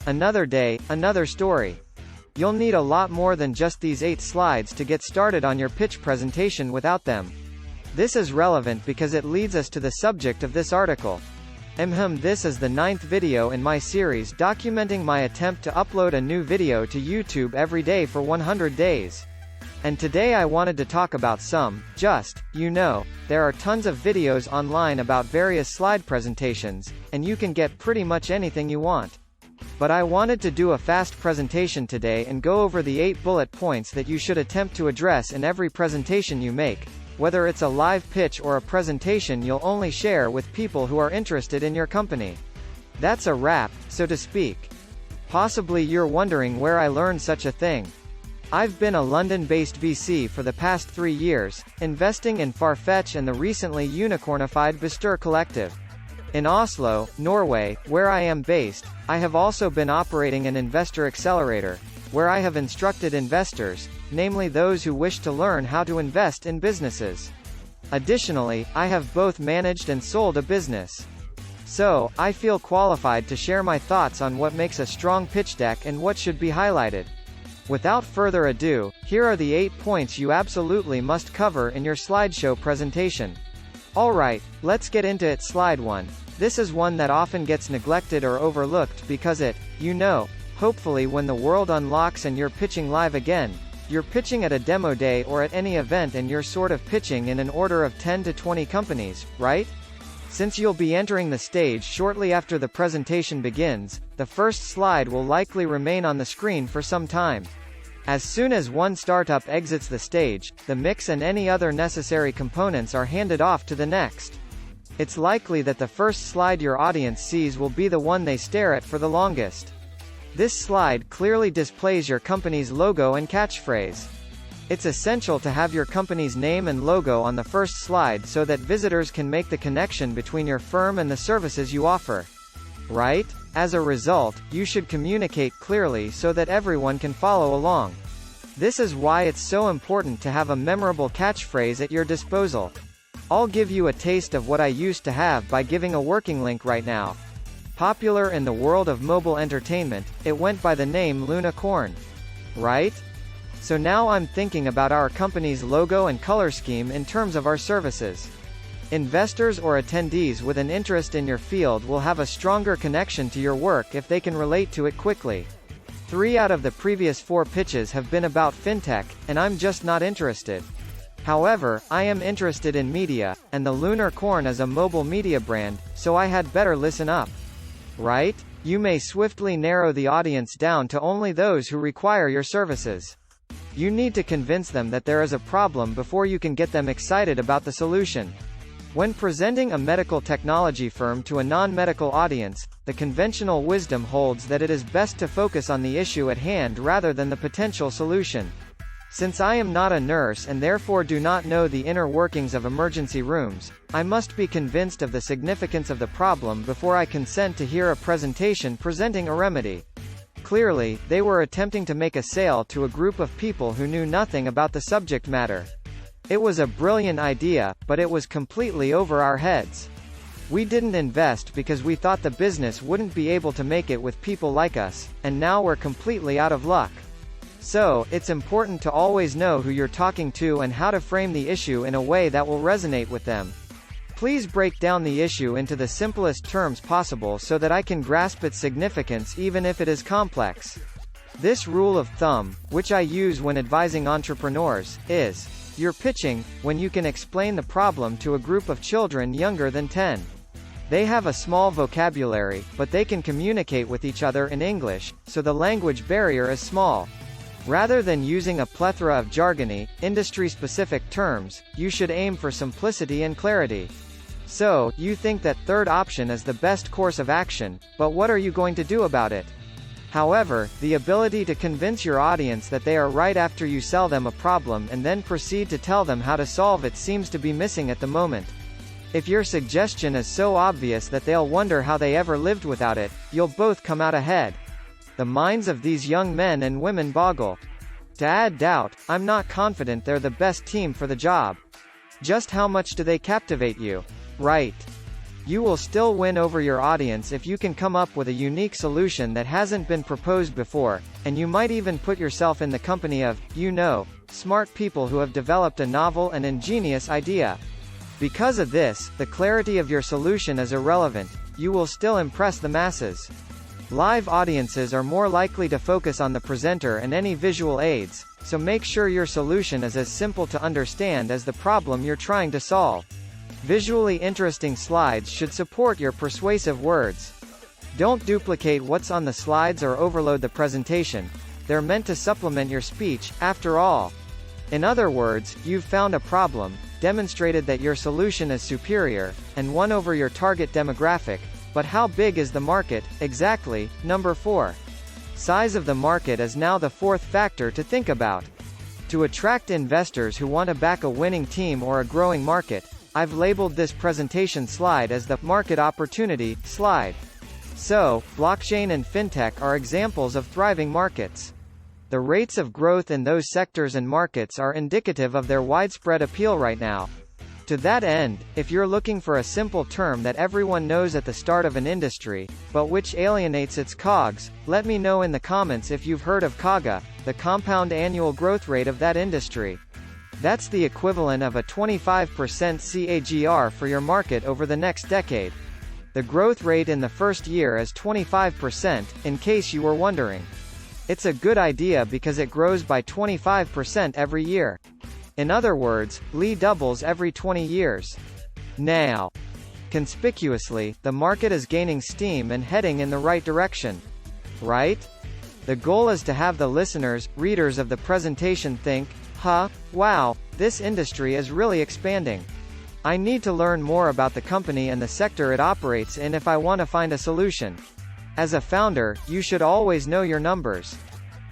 Another day, another story. You'll need a lot more than just these 8 slides to get started on your pitch presentation without them. This is relevant because it leads us to the subject of this article. This is the 9th video in my series documenting my attempt to upload a new video to YouTube every day for 100 days. And today I wanted to talk about there are tons of videos online about various slide presentations, and you can get pretty much anything you want. But I wanted to do a fast presentation today and go over the 8 bullet points that you should attempt to address in every presentation you make, whether it's a live pitch or a presentation you'll only share with people who are interested in your company. That's a wrap, so to speak. Possibly you're wondering where I learned such a thing. I've been a London-based VC for the past 3 years, investing in Farfetch and the recently unicornified Bestir Collective. In Oslo, Norway, where I am based, I have also been operating an investor accelerator, where I have instructed investors, namely those who wish to learn how to invest in businesses. Additionally, I have both managed and sold a business. So, I feel qualified to share my thoughts on what makes a strong pitch deck and what should be highlighted. Without further ado, here are the 8 points you absolutely must cover in your slideshow presentation. Alright, let's get into it. Slide 1. This is one that often gets neglected or overlooked because hopefully when the world unlocks and you're pitching live again, you're pitching at a demo day or at any event and you're sort of pitching in an order of 10 to 20 companies, right? Since you'll be entering the stage shortly after the presentation begins, the first slide will likely remain on the screen for some time. As soon as one startup exits the stage, the mix and any other necessary components are handed off to the next. It's likely that the first slide your audience sees will be the one they stare at for the longest. This slide clearly displays your company's logo and catchphrase. It's essential to have your company's name and logo on the first slide so that visitors can make the connection between your firm and the services you offer. Right? As a result, you should communicate clearly so that everyone can follow along. This is why it's so important to have a memorable catchphrase at your disposal. I'll give you a taste of what I used to have by giving a working link right now. Popular in the world of mobile entertainment, it went by the name Luna-Corn. Right? So now I'm thinking about our company's logo and color scheme in terms of our services. Investors or attendees with an interest in your field will have a stronger connection to your work if they can relate to it quickly. 3 out of the previous 4 pitches have been about fintech, and I'm just not interested. However, I am interested in media, and the Lunar Corn is a mobile media brand, so I had better listen up. Right? You may swiftly narrow the audience down to only those who require your services. You need to convince them that there is a problem before you can get them excited about the solution. When presenting a medical technology firm to a non-medical audience, the conventional wisdom holds that it is best to focus on the issue at hand rather than the potential solution. Since I am not a nurse and therefore do not know the inner workings of emergency rooms, I must be convinced of the significance of the problem before I consent to hear a presentation presenting a remedy. Clearly, they were attempting to make a sale to a group of people who knew nothing about the subject matter. It was a brilliant idea, but it was completely over our heads. We didn't invest because we thought the business wouldn't be able to make it with people like us, and now we're completely out of luck. So, it's important to always know who you're talking to and how to frame the issue in a way that will resonate with them. Please break down the issue into the simplest terms possible so that I can grasp its significance even if it is complex. This rule of thumb, which I use when advising entrepreneurs, is: you're pitching when you can explain the problem to a group of children younger than 10. They have a small vocabulary, but they can communicate with each other in English, so the language barrier is small. Rather than using a plethora of jargony, industry-specific terms, you should aim for simplicity and clarity. So, you think that third option is the best course of action, but what are you going to do about it? However, the ability to convince your audience that they are right after you sell them a problem and then proceed to tell them how to solve it seems to be missing at the moment. If your suggestion is so obvious that they'll wonder how they ever lived without it, you'll both come out ahead. The minds of these young men and women boggle. To add doubt, I'm not confident they're the best team for the job. Just how much do they captivate you? Right. You will still win over your audience if you can come up with a unique solution that hasn't been proposed before, and you might even put yourself in the company of, smart people who have developed a novel and ingenious idea. Because of this, the clarity of your solution is irrelevant. You will still impress the masses. Live audiences are more likely to focus on the presenter and any visual aids, so make sure your solution is as simple to understand as the problem you're trying to solve. Visually interesting slides should support your persuasive words. Don't duplicate what's on the slides or overload the presentation. They're meant to supplement your speech, after all. In other words, you've found a problem, demonstrated that your solution is superior, and won over your target demographic. But how big is the market, exactly? Number 4. Size of the market is now the fourth factor to think about. To attract investors who want to back a winning team or a growing market, I've labeled this presentation slide as the Market Opportunity slide. So, blockchain and fintech are examples of thriving markets. The rates of growth in those sectors and markets are indicative of their widespread appeal right now. To that end, if you're looking for a simple term that everyone knows at the start of an industry, but which alienates its cogs, let me know in the comments if you've heard of CAGR, the compound annual growth rate of that industry. That's the equivalent of a 25% CAGR for your market over the next decade. The growth rate in the first year is 25%, in case you were wondering. It's a good idea because it grows by 25% every year. In other words, Lee doubles every 20 years. Now, conspicuously, the market is gaining steam and heading in the right direction. Right? The goal is to have the listeners, readers of the presentation think, wow, this industry is really expanding. I need to learn more about the company and the sector it operates in if I want to find a solution. As a founder, you should always know your numbers.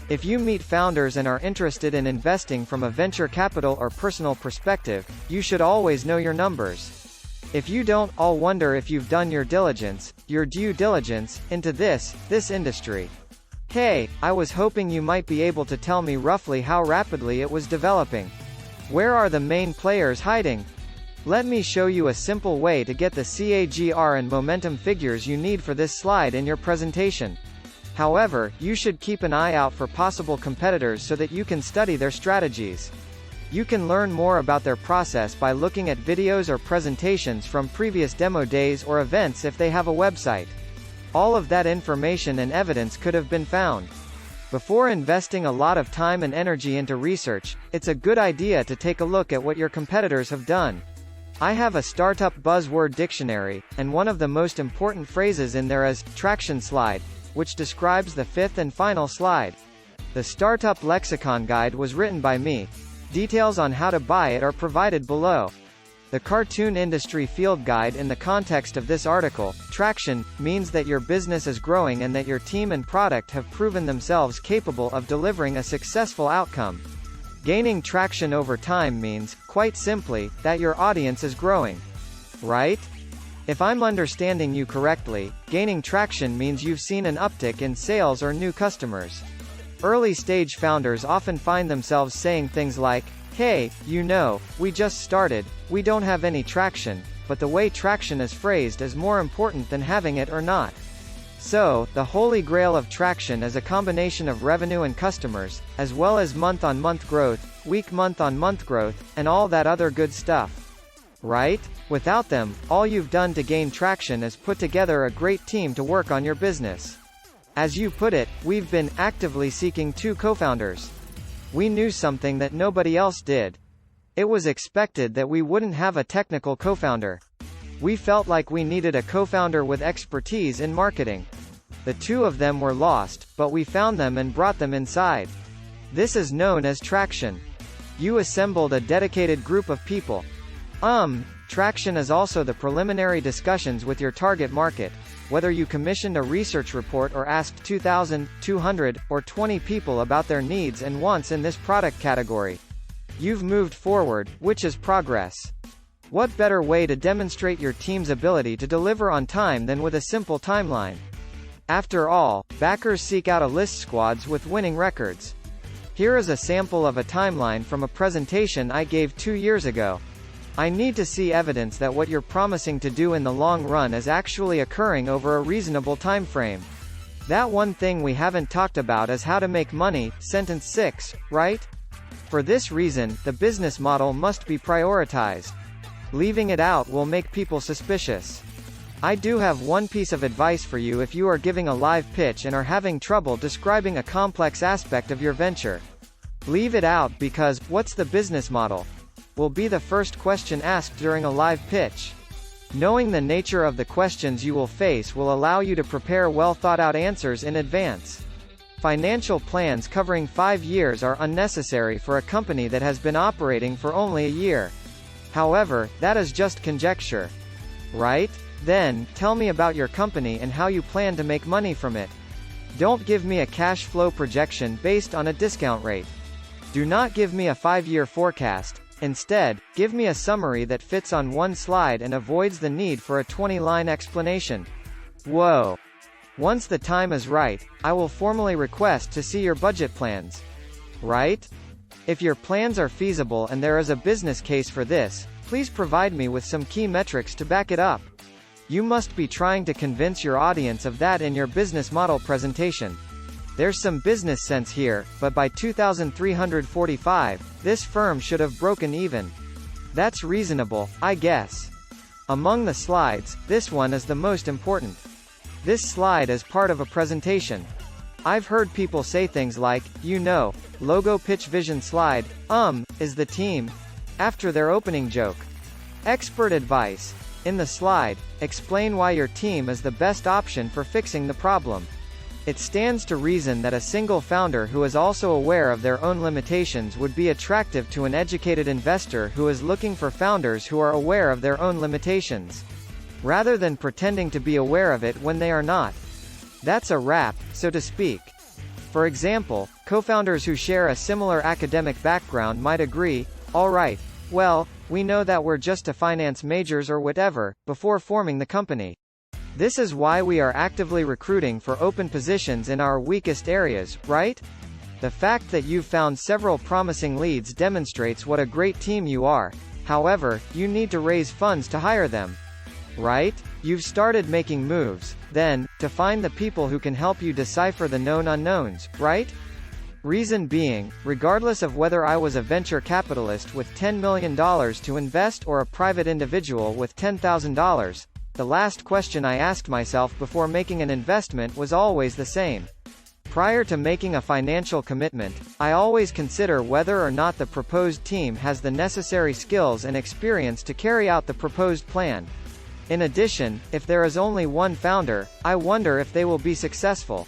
If you meet founders and are interested in investing from a venture capital or personal perspective, you should always know your numbers. If you don't, I'll wonder if you've done your diligence, your due diligence, into this industry. Hey, I was hoping you might be able to tell me roughly how rapidly it was developing. Where are the main players hiding? Let me show you a simple way to get the CAGR and momentum figures you need for this slide in your presentation. However, you should keep an eye out for possible competitors so that you can study their strategies. You can learn more about their process by looking at videos or presentations from previous demo days or events if they have a website. All of that information and evidence could have been found. Before investing a lot of time and energy into research, it's a good idea to take a look at what your competitors have done. I have a startup buzzword dictionary, and one of the most important phrases in there is traction slide, which describes the fifth and final slide. The Startup Lexicon Guide was written by me. Details on how to buy it are provided below. The Cartoon Industry Field Guide. In the context of this article, traction means that your business is growing and that your team and product have proven themselves capable of delivering a successful outcome. Gaining traction over time means, quite simply, that your audience is growing. Right? If I'm understanding you correctly, gaining traction means you've seen an uptick in sales or new customers. Early-stage founders often find themselves saying things like, hey, we just started, we don't have any traction, but the way traction is phrased is more important than having it or not. So, the holy grail of traction is a combination of revenue and customers, as well as month-on-month growth, week month-on-month growth, and all that other good stuff. Right? Without them, all you've done to gain traction is put together a great team to work on your business. As you put it, we've been actively seeking 2 co-founders. We knew something that nobody else did. It was expected that we wouldn't have a technical co-founder. We felt like we needed a co-founder with expertise in marketing. The 2 of them were lost, but we found them and brought them inside. This is known as traction. You assembled a dedicated group of people. Traction is also the preliminary discussions with your target market. Whether you commissioned a research report or asked 2,000, 200, or 20 people about their needs and wants in this product category. You've moved forward, which is progress. What better way to demonstrate your team's ability to deliver on time than with a simple timeline? After all, backers seek out a list squads with winning records. Here is a sample of a timeline from a presentation I gave 2 years ago. I need to see evidence that what you're promising to do in the long run is actually occurring over a reasonable time frame. That one thing we haven't talked about is how to make money, sentence 6, right? For this reason, the business model must be prioritized. Leaving it out will make people suspicious. I do have one piece of advice for you if you are giving a live pitch and are having trouble describing a complex aspect of your venture. Leave it out because, "What's the business model?" will be the first question asked during a live pitch. Knowing the nature of the questions you will face will allow you to prepare well-thought-out answers in advance. Financial plans covering 5 years are unnecessary for a company that has been operating for only a year. However, that is just conjecture. Right? Then, tell me about your company and how you plan to make money from it. Don't give me a cash flow projection based on a discount rate. Do not give me a 5-year forecast. Instead, give me a summary that fits on one slide and avoids the need for a 20-line explanation. Whoa! Once the time is right, I will formally request to see your budget plans. Right? If your plans are feasible and there is a business case for this, please provide me with some key metrics to back it up. You must be trying to convince your audience of that in your business model presentation. There's some business sense here, but by 2345, this firm should have broken even. That's reasonable, I guess. Among the slides, this one is the most important. This slide is part of a presentation. I've heard people say things like, logo pitch vision slide, is the team, after their opening joke. Expert advice. In the slide, explain why your team is the best option for fixing the problem. It stands to reason that a single founder who is also aware of their own limitations would be attractive to an educated investor who is looking for founders who are aware of their own limitations, rather than pretending to be aware of it when they are not. That's a wrap, so to speak. For example, co-founders who share a similar academic background might agree, "All right, well, we know that we're just a finance majors or whatever," before forming the company. This is why we are actively recruiting for open positions in our weakest areas, right? The fact that you've found several promising leads demonstrates what a great team you are. However, you need to raise funds to hire them. Right? You've started making moves, then, to find the people who can help you decipher the known unknowns, right? Reason being, regardless of whether I was a venture capitalist with $10 million to invest or a private individual with $10,000, the last question I asked myself before making an investment was always the same. Prior to making a financial commitment, I always consider whether or not the proposed team has the necessary skills and experience to carry out the proposed plan. In addition, if there is only one founder, I wonder if they will be successful.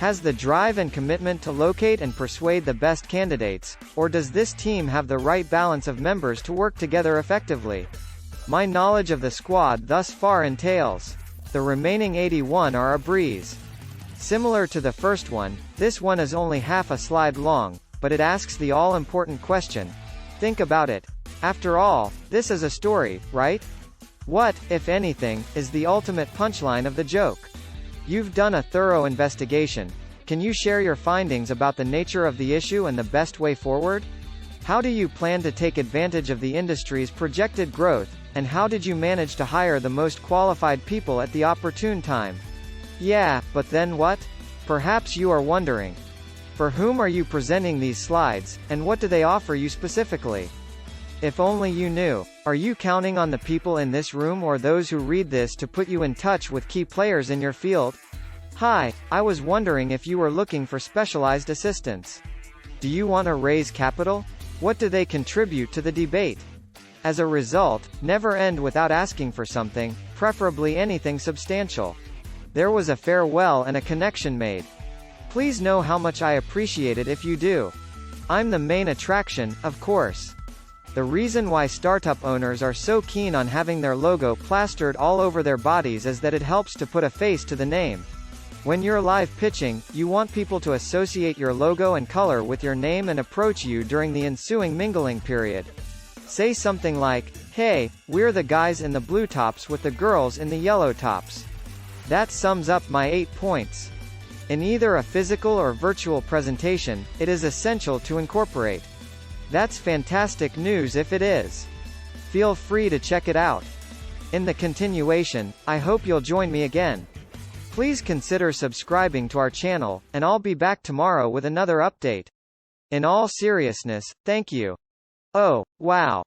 Has the drive and commitment to locate and persuade the best candidates, or does this team have the right balance of members to work together effectively? My knowledge of the squad thus far entails. The remaining 81 are a breeze. Similar to the first one, this one is only half a slide long, but it asks the all-important question. Think about it. After all, this is a story, right? What, if anything, is the ultimate punchline of the joke? You've done a thorough investigation. Can you share your findings about the nature of the issue and the best way forward? How do you plan to take advantage of the industry's projected growth, and how did you manage to hire the most qualified people at the opportune time? Yeah, but then what? Perhaps you are wondering. For whom are you presenting these slides, and what do they offer you specifically? If only you knew. Are you counting on the people in this room or those who read this to put you in touch with key players in your field? Hi, I was wondering if you were looking for specialized assistance. Do you want to raise capital? What do they contribute to the debate? As a result, never end without asking for something, preferably anything substantial. There was a farewell and a connection made. Please know how much I appreciate it if you do. I'm the main attraction, of course. The reason why startup owners are so keen on having their logo plastered all over their bodies is that it helps to put a face to the name. When you're live pitching, you want people to associate your logo and color with your name and approach you during the ensuing mingling period. Say something like, "Hey, we're the guys in the blue tops with the girls in the yellow tops." That sums up my 8 points. In either a physical or virtual presentation, it is essential to incorporate. That's fantastic news if it is. Feel free to check it out. In the continuation, I hope you'll join me again. Please consider subscribing to our channel, and I'll be back tomorrow with another update. In all seriousness, thank you. Oh, wow.